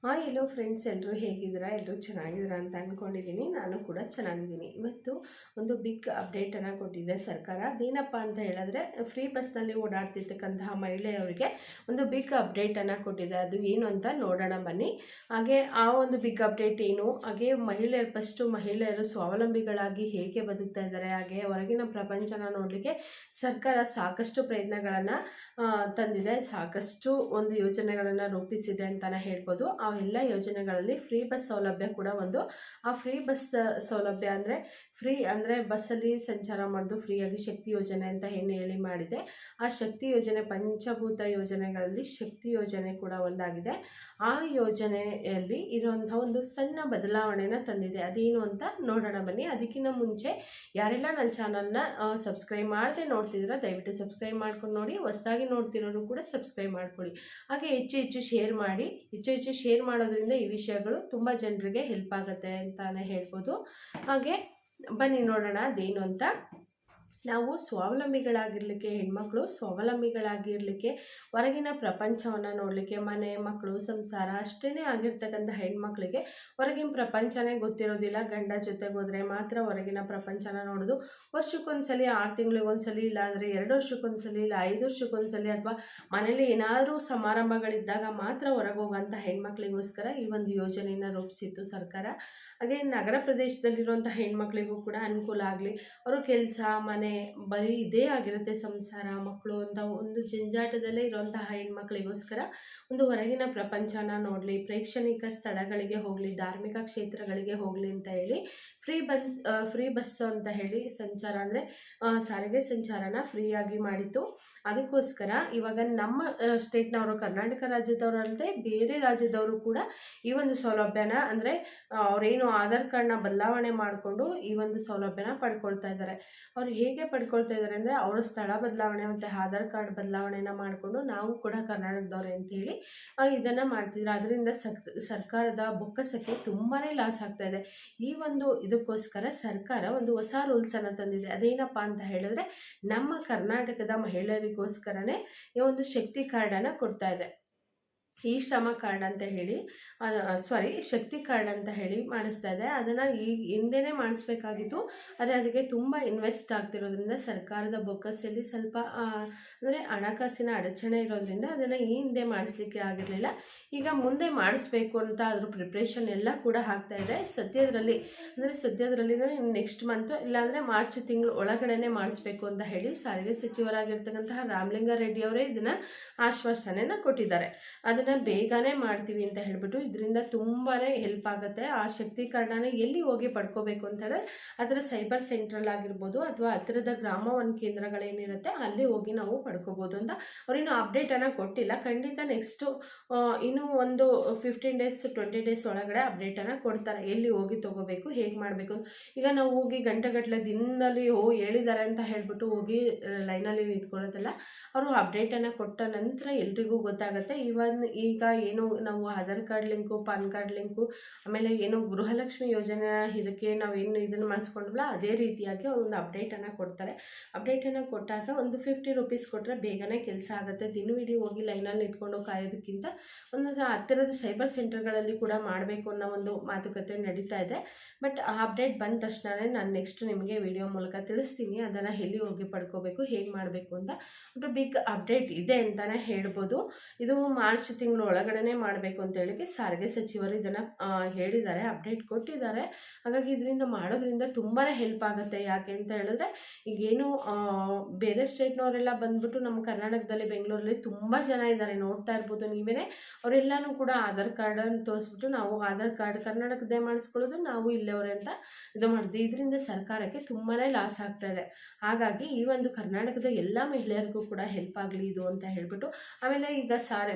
Hi ಎಲ್ಲೋ friends, ಎಲ್ಲರೂ ಹೇಗಿದ್ದೀರಾ? ಎಲ್ಲರೂ ಚೆನ್ನಾಗಿದ್ದೀರಾ ಅಂತ ಅಂದ್ಕೊಂಡಿದ್ದೀನಿ. ನಾನು ಕೂಡ ಚೆನ್ನಾಗಿದ್ದೀನಿ. ಇವತ್ತು ಒಂದು ಬಿಗ್ ಅಪ್ಡೇಟನ್ನು ಕೊಟ್ಟಿದೆ ಸರ್ಕಾರ. ಅದೇನಪ್ಪ ಅಂತ ಹೇಳಿದ್ರೆ, ಫ್ರೀ ಬಸ್ನಲ್ಲಿ ಓಡಾಡ್ತಿರ್ತಕ್ಕಂತಹ ಮಹಿಳೆಯವರಿಗೆ ಒಂದು ಬಿಗ್ ಅಪ್ಡೇಟನ್ನು ಕೊಟ್ಟಿದೆ. ಅದು ಏನು ಅಂತ ನೋಡೋಣ ಬನ್ನಿ. ಹಾಗೆ ಆ ಒಂದು ಬಿಗ್ ಅಪ್ಡೇಟ್ ಏನು, ಹಾಗೆ ಮಹಿಳೆಯರು ಸ್ವಾವಲಂಬಿಗಳಾಗಿ ಹೇಗೆ ಬದುಕ್ತಾ ಇದ್ದಾರೆ, ಹಾಗೆ ಹೊರಗಿನ ಪ್ರಪಂಚನ ನೋಡಲಿಕ್ಕೆ ಸರ್ಕಾರ ಸಾಕಷ್ಟು ಪ್ರಯತ್ನಗಳನ್ನು ತಂದಿದೆ, ಸಾಕಷ್ಟು ಒಂದು ಯೋಜನೆಗಳನ್ನು ರೂಪಿಸಿದೆ ಅಂತಲೇ ಹೇಳ್ಬೋದು. ಆ ಎಲ್ಲ ಯೋಜನೆಗಳಲ್ಲಿ ಫ್ರೀ ಬಸ್ ಸೌಲಭ್ಯ ಕೂಡ ಒಂದು. ಆ ಫ್ರೀ ಬಸ್ ಸೌಲಭ್ಯ ಅಂದರೆ ಬಸ್ಸಲ್ಲಿ ಸಂಚಾರ ಮಾಡೋದು ಫ್ರೀಯಾಗಿ ಶಕ್ತಿ ಯೋಜನೆ ಅಂತ ಏನು ಹೇಳಿ ಮಾಡಿದೆ. ಆ ಶಕ್ತಿ ಯೋಜನೆ ಪಂಚಭೂತ ಯೋಜನೆಗಳಲ್ಲಿ ಶಕ್ತಿ ಯೋಜನೆ ಕೂಡ ಒಂದಾಗಿದೆ. ಆ ಯೋಜನೆಯಲ್ಲಿ ಇರುವಂಥ ಒಂದು ಸಣ್ಣ ಬದಲಾವಣೆನ ತಂದಿದೆ. ಅದೇನು ಅಂತ ನೋಡೋಣ ಬನ್ನಿ. ಅದಕ್ಕಿಂತ ಮುಂಚೆ ಯಾರೆಲ್ಲ ನನ್ನ ಚಾನಲ್ನ ಸಬ್ಸ್ಕ್ರೈಬ್ ಮಾಡದೆ ನೋಡ್ತಿದ್ದೀರಾ, ದಯವಿಟ್ಟು ಸಬ್ಸ್ಕ್ರೈಬ್ ಮಾಡ್ಕೊಂಡು ನೋಡಿ. ಹೊಸದಾಗಿ ನೋಡ್ತಿರೋರು ಕೂಡ ಸಬ್ಸ್ಕ್ರೈಬ್ ಮಾಡ್ಕೊಳ್ಳಿ. ಹಾಗೆ ಹೆಚ್ಚು ಶೇರ್ ಮಾಡಿ. ಹೆಚ್ಚು ಶೇರ್ ಮಾಡೋದ್ರಿಂದ ಈ ವಿಷಯಗಳು ತುಂಬ ಜನರಿಗೆ ಹೆಲ್ಪ್ ಆಗುತ್ತೆ ಅಂತಾನೆ ಹೇಳ್ಬೋದು. ಹಾಗೆ ಬನ್ನಿ ನೋಡೋಣ ಅದೇನು ಅಂತ. ನಾವು ಸ್ವಾವಲಂಬಿಗಳಾಗಿರಲಿಕ್ಕೆ, ಹೆಣ್ಮಕ್ಳು ಸ್ವಾವಲಂಬಿಗಳಾಗಿರಲಿಕ್ಕೆ, ಹೊರಗಿನ ಪ್ರಪಂಚವನ್ನು ನೋಡಲಿಕ್ಕೆ, ಮನೆ ಮಕ್ಕಳು ಸಂಸಾರ ಅಷ್ಟೇ ಆಗಿರ್ತಕ್ಕಂಥ ಹೆಣ್ಮಕ್ಳಿಗೆ ಹೊರಗಿನ ಪ್ರಪಂಚನೇ ಗೊತ್ತಿರೋದಿಲ್ಲ. ಗಂಡ ಜೊತೆಗೆ ಹೋದರೆ ಮಾತ್ರ ಹೊರಗಿನ ಪ್ರಪಂಚನ ನೋಡೋದು. ವರ್ಷಕ್ಕೊಂದ್ಸಲಿ, 6 ತಿಂಗಳಿಗೊಂದ್ಸಲಿ, ಇಲ್ಲಾಂದರೆ 2 ವರ್ಷಕ್ಕೊಂದ್ಸಲಿ, ಇಲ್ಲ 5 ವರ್ಷಕ್ಕೊಂದ್ಸಲಿ, ಅಥವಾ ಮನೇಲಿ ಏನಾದರೂ ಸಮಾರಂಭಗಳಿದ್ದಾಗ ಮಾತ್ರ ಹೊರಗೆ ಹೋಗೋಂಥ ಹೆಣ್ಮಕ್ಳಿಗೋಸ್ಕರ ಈ ಒಂದು ಯೋಜನೆಯನ್ನು ರೂಪಿಸಿತ್ತು ಸರ್ಕಾರ. ಹಾಗೆ ನಗರ ಪ್ರದೇಶದಲ್ಲಿರುವಂಥ ಹೆಣ್ಮಕ್ಳಿಗೂ ಕೂಡ ಅನುಕೂಲ ಆಗಲಿ. ಅವರು ಕೆಲಸ, ಮನೆ ಬರೀ ಇದೇ ಆಗಿರುತ್ತೆ, ಸಂಸಾರ, ಮಕ್ಕಳು ಅಂತ ಒಂದು ಜಂಜಾಟದಲ್ಲೇ ಇರುವಂತಹ ಹೆಣ್ಮಕ್ಳಿಗೋಸ್ಕರ ಒಂದು ಹೊರಗಿನ ಪ್ರಪಂಚನ ನೋಡಲಿ, ಪ್ರೇಕ್ಷಣಿಕ ಸ್ಥಳಗಳಿಗೆ ಹೋಗಲಿ, ಧಾರ್ಮಿಕ ಕ್ಷೇತ್ರಗಳಿಗೆ ಹೋಗಲಿ ಅಂತ ಹೇಳಿ ಫ್ರೀ ಬಸ್ ಅಂತ ಹೇಳಿ ಸಂಚಾರ ಅಂದರೆ ಸಾರಿಗೆ ಸಂಚಾರನ ಫ್ರೀಯಾಗಿ ಮಾಡಿತ್ತು. ಅದಕ್ಕೋಸ್ಕರ ಇವಾಗ ನಮ್ಮ ಸ್ಟೇಟ್ನವರು, ಕರ್ನಾಟಕ ರಾಜ್ಯದವರು ಅಲ್ಲದೆ ಬೇರೆ ರಾಜ್ಯದವರು ಕೂಡ ಈ ಒಂದು ಸೌಲಭ್ಯನ, ಅಂದರೆ ಅವರೇನು ಆಧಾರ್ ಕಾರ್ಡ್ನ ಬದಲಾವಣೆ ಮಾಡಿಕೊಂಡು ಈ ಒಂದು ಸೌಲಭ್ಯನ ಪಡ್ಕೊಳ್ತಾ ಇದ್ದಾರೆ. ಅವ್ರು ಹೇಗೆ ಪಡ್ಕೊಳ್ತಾ ಇದ್ದಾರೆ ಅಂದರೆ, ಅವರ ಸ್ಥಳ ಬದಲಾವಣೆ ಮತ್ತು ಆಧಾರ್ ಕಾರ್ಡ್ ಬದಲಾವಣೆನ ಮಾಡಿಕೊಂಡು ನಾವು ಕೂಡ ಕರ್ನಾಟಕದವ್ರೆ ಅಂತೇಳಿ ಇದನ್ನು ಮಾಡ್ತಿದ್ರು. ಅದರಿಂದ ಸರ್ಕಾರದ ಬೊಕ್ಕಸಕ್ಕೆ ತುಂಬಾ ಲಾಸ್ ಆಗ್ತಾ ಇದೆ. ಈ ಒಂದು ಇದಕ್ಕೋಸ್ಕರ ಸರ್ಕಾರ ಒಂದು ಹೊಸ ರೂಲ್ಸನ್ನು ತಂದಿದೆ. ಅದೇನಪ್ಪ ಅಂತ ಹೇಳಿದ್ರೆ, ನಮ್ಮ ಕರ್ನಾಟಕದ ಮಹಿಳೆಯರಿಗೋಸ್ಕರನೇ ಈ ಒಂದು ಶಕ್ತಿ ಕಾರ್ಡನ್ನು ಕೊಡ್ತಾ ಇದೆ. ಈ ಶ್ರಮ ಕಾರ್ಡ್ ಅಂತ ಹೇಳಿ, ಶಕ್ತಿ ಕಾರ್ಡ್ ಅಂತ ಹೇಳಿ ಮಾಡಿಸ್ತಾ ಇದೆ. ಅದನ್ನು ಈಗ ಹಿಂದೆನೇ ಮಾಡಿಸ್ಬೇಕಾಗಿತ್ತು, ಆದರೆ ಅದಕ್ಕೆ ತುಂಬ ಇನ್ವೆಸ್ಟ್ ಆಗ್ತಿರೋದ್ರಿಂದ ಸರ್ಕಾರದ ಬೊಕ್ಕಸಲ್ಲಿ ಸ್ವಲ್ಪ ಅಂದರೆ ಹಣಕಾಸಿನ ಅಡಚಣೆ ಇರೋದ್ರಿಂದ ಅದನ್ನು ಈ ಹಿಂದೆ ಮಾಡಿಸ್ಲಿಕ್ಕೆ ಆಗಿರಲಿಲ್ಲ. ಈಗ ಮುಂದೆ ಮಾಡಿಸ್ಬೇಕು ಅಂತ ಅದ್ರ ಪ್ರಿಪ್ರೇಷನ್ ಎಲ್ಲ ಕೂಡ ಆಗ್ತಾ ಇದೆ. ಸದ್ಯದರಲ್ಲಿ ನೆಕ್ಸ್ಟ್ ಮಂತು, ಇಲ್ಲಾಂದರೆ ಮಾರ್ಚ್ ತಿಂಗಳು ಒಳಗಡೆನೆ ಮಾಡಿಸ್ಬೇಕು ಅಂತ ಹೇಳಿ ಸಾರಿಗೆ ಸಚಿವರಾಗಿರ್ತಕ್ಕಂತಹ ರಾಮಲಿಂಗಾರೆಡ್ಡಿ ಅವರೇ ಇದನ್ನು ಆಶ್ವಾಸನೆಯನ್ನು ಕೊಟ್ಟಿದ್ದಾರೆ. ಅದನ್ನು ಬೇಗನೆ ಮಾಡ್ತೀವಿ ಅಂತ ಹೇಳ್ಬಿಟ್ಟು, ಇದರಿಂದ ತುಂಬಾ ಹೆಲ್ಪ್ ಆಗುತ್ತೆ. ಆ ಶಕ್ತಿ ಕಾರ್ಡನ್ನ ಎಲ್ಲಿ ಹೋಗಿ ಪಡ್ಕೋಬೇಕು ಅಂತ ಹೇಳಿದ್ರೆ, ಅದರ ಸೈಬರ್ ಸೆಂಟ್ರಲ್ ಆಗಿರ್ಬೋದು ಅಥವಾ ಹತ್ತಿರದ ಗ್ರಾಮ ಒಂದು ಕೇಂದ್ರಗಳೇನಿರುತ್ತೆ ಅಲ್ಲಿ ಹೋಗಿ ನಾವು ಪಡ್ಕೋಬೋದು ಅಂತ. ಅವ್ರಿನ್ನೂ ಅಪ್ಡೇಟನ್ನು ಕೊಟ್ಟಿಲ್ಲ. ಖಂಡಿತ ನೆಕ್ಸ್ಟು ಇನ್ನೂ ಒಂದು 15 ಡೇಸ್ 20 ಡೇಸ್ ಒಳಗಡೆ ಅಪ್ಡೇಟನ್ನು ಕೊಡ್ತಾರೆ, ಎಲ್ಲಿ ಹೋಗಿ ತೊಗೋಬೇಕು, ಹೇಗೆ ಮಾಡಬೇಕು. ಈಗ ನಾವು ಹೋಗಿ ಗಂಟೆಗಟ್ಟಲೆ ದಿನದಲ್ಲಿ ಹೇಳಿದ್ದಾರೆ ಅಂತ ಹೇಳ್ಬಿಟ್ಟು ಹೋಗಿ ಲೈನಲ್ಲಿ ನಿಂತ್ಕೊಳ್ಳೋದಲ್ಲ. ಅವರು ಅಪ್ಡೇಟನ್ನು ಕೊಟ್ಟ ನಂತರ ಎಲ್ರಿಗೂ ಗೊತ್ತಾಗುತ್ತೆ. ಈಗ ಏನು ನಾವು Aadhaar card link, PAN card link, ಆಮೇಲೆ ಏನು ಗೃಹಲಕ್ಷ್ಮಿ ಯೋಜನೆ ಇದಕ್ಕೆ ನಾವೇನು ಇದನ್ನು ಮಾಡಿಸ್ಕೊಂಡ್ವಲ್ಲ, ಅದೇ ರೀತಿಯಾಗಿ ಅವರು ಒಂದು ಅಪ್ಡೇಟನ್ನು ಕೊಡ್ತಾರೆ. ಅಪ್ಡೇಟನ್ನು ಕೊಟ್ಟಾಗ ಒಂದು 50 ರೂಪೀಸ್ ಕೊಟ್ಟರೆ ಬೇಗನೆ ಕೆಲಸ ಆಗುತ್ತೆ. ದಿನವಿಡೀ ಹೋಗಿ ಲೈನಲ್ಲಿ ನಿಂತ್ಕೊಂಡು ಕಾಯೋದಕ್ಕಿಂತ ಒಂದು ಹತ್ತಿರದ ಸೈಬರ್ ಸೆಂಟರ್ಗಳಲ್ಲಿ ಕೂಡ ಮಾಡಬೇಕು ಅನ್ನೋ ಒಂದು ಮಾತುಕತೆ ನಡೀತಾ ಇದೆ. ಬಟ್ ಆ ಅಪ್ಡೇಟ್ ಬಂದ ತಕ್ಷಣವೇ ನಾನು ನೆಕ್ಸ್ಟ್ ನಿಮಗೆ ವಿಡಿಯೋ ಮೂಲಕ ತಿಳಿಸ್ತೀನಿ, ಅದನ್ನು ಎಲ್ಲಿ ಹೋಗಿ ಪಡ್ಕೋಬೇಕು, ಹೇಗೆ ಮಾಡಬೇಕು ಅಂತ. ಒಂದು ಬಿಗ್ ಅಪ್ಡೇಟ್ ಇದೆ ಅಂತಲೇ ಹೇಳ್ಬೋದು. ಇದು ಮಾರ್ಚ್ ತಿಂಗಳು ಒಳಗಡೆ ಮಾಡಬೇಕು ಅಂತೇಳಿ ಸಾರಿಗೆ ಸಚಿವರು ಇದನ್ನು ಹೇಳಿದ್ದಾರೆ, ಅಪ್ಡೇಟ್ ಕೊಟ್ಟಿದ್ದಾರೆ. ಹಾಗಾಗಿ ಇದರಿಂದ ಮಾಡೋದ್ರಿಂದ ತುಂಬಾ ಹೆಲ್ಪ್ ಆಗುತ್ತೆ. ಯಾಕೆ ಅಂತ ಹೇಳಿದ್ರೆ, ಈಗೇನು ಬೇರೆ ಸ್ಟೇಟ್ನವರೆಲ್ಲ ಬಂದ್ಬಿಟ್ಟು ನಮ್ಮ ಕರ್ನಾಟಕದಲ್ಲಿ ಬೆಂಗಳೂರಲ್ಲಿ ತುಂಬ ಜನ ಇದ್ದಾರೆ, ನೋಡ್ತಾ ಇರ್ಬೋದು ನೀವೇ. ಅವರೆಲ್ಲನೂ ಕೂಡ ಆಧಾರ್ ಕಾರ್ಡನ್ನು ತೋರಿಸ್ಬಿಟ್ಟು ನಾವು ಆಧಾರ್ ಕಾರ್ಡ್ ಕರ್ನಾಟಕದೇ ಮಾಡಿಸ್ಕೊಳ್ಳೋದು, ನಾವು ಇಲ್ಲೇವ್ರೆ ಅಂತ ಇದು ಮಾಡಿದ್ವಿ. ಇದರಿಂದ ಸರ್ಕಾರಕ್ಕೆ ತುಂಬಾ ಲಾಸ್ ಆಗ್ತಾ ಇದೆ. ಹಾಗಾಗಿ ಈ ಒಂದು ಕರ್ನಾಟಕದ ಎಲ್ಲ ಮಹಿಳೆಯರಿಗೂ ಕೂಡ ಹೆಲ್ಪ್ ಆಗಲಿ ಇದು ಅಂತ ಹೇಳ್ಬಿಟ್ಟು. ಆಮೇಲೆ ಈಗ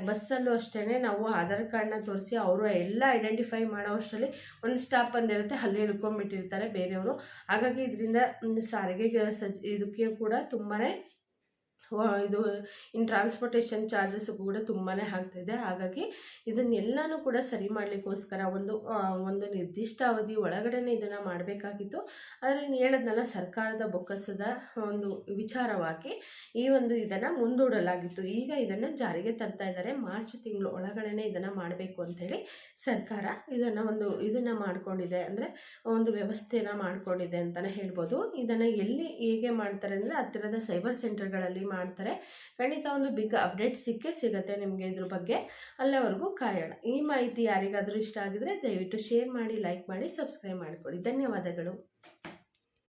ಬಸ್ಸಲ್ಲೂ ಅಷ್ಟೇ ನಾವು ಆಧಾರ್ ಕಾರ್ಡ್ನ ತೋರಿಸಿ ಅವರು ಎಲ್ಲ ಐಡೆಂಟಿಫೈ ಮಾಡೋ ಅಷ್ಟರಲ್ಲಿ ಒಂದು ಸ್ಟಾಪ್ ಬಂದಿರುತ್ತೆ, ಅಲ್ಲಿ ಇಳ್ಕೊಂಡ್ಬಿಟ್ಟಿರ್ತಾರೆ ಬೇರೆಯವರು. ಹಾಗಾಗಿ ಇದರಿಂದ ಸಾರಿಗೆ ಇದಕ್ಕೆ ಕೂಡ ತುಂಬಾ ಇದು ಇನ್ನು ಟ್ರಾನ್ಸ್ಪೋರ್ಟೇಷನ್ ಚಾರ್ಜಸ್ ಕೂಡ ತುಂಬಾ ಆಗ್ತಾಯಿದೆ. ಹಾಗಾಗಿ ಇದನ್ನೆಲ್ಲನೂ ಕೂಡ ಸರಿ ಮಾಡಲಿಕ್ಕೋಸ್ಕರ ಒಂದು ನಿರ್ದಿಷ್ಟ ಅವಧಿ ಒಳಗಡೆನೇ ಇದನ್ನು ಮಾಡಬೇಕಾಗಿತ್ತು. ಆದರೆ ಹೇಳಿದ್ನಲ್ಲ, ಸರ್ಕಾರದ ಬೊಕ್ಕಸದ ಒಂದು ವಿಚಾರವಾಗಿ ಈ ಇದನ್ನು ಮುಂದೂಡಲಾಗಿತ್ತು. ಈಗ ಇದನ್ನು ಜಾರಿಗೆ ತರ್ತಾ ಇದ್ದಾರೆ. ಮಾರ್ಚ್ ತಿಂಗಳು ಒಳಗಡೆನೇ ಇದನ್ನು ಮಾಡಬೇಕು ಅಂಥೇಳಿ ಸರ್ಕಾರ ಇದನ್ನು ಮಾಡಿಕೊಂಡಿದೆ. ಅಂದರೆ ಒಂದು ವ್ಯವಸ್ಥೆನ ಮಾಡಿಕೊಂಡಿದೆ ಅಂತಲೇ ಹೇಳ್ಬೋದು. ಇದನ್ನು ಎಲ್ಲಿ ಹೇಗೆ ಮಾಡ್ತಾರೆ ಅಂದರೆ ಹತ್ತಿರದ ಸೈಬರ್ ಸೆಂಟರ್ಗಳಲ್ಲಿ ಮಾಡ್ತಾರೆ. ಖಂಡಿತ ಒಂದು ಬಿಗ್ ಅಪ್ಡೇಟ್ ಸಿಗುತ್ತೆ ನಿಮಗೆ ಇದ್ರ ಬಗ್ಗೆ. ಅಲ್ಲಿವರೆಗೂ ಕಾಯೋಣ. ಈ ಮಾಹಿತಿ ಯಾರಿಗಾದರೂ ಇಷ್ಟ ಆಗಿದ್ರೆ ದಯವಿಟ್ಟು ಶೇರ್ ಮಾಡಿ, ಲೈಕ್ ಮಾಡಿ, ಸಬ್ಸ್ಕ್ರೈಬ್ ಮಾಡಿಕೊಡಿ. ಧನ್ಯವಾದಗಳು.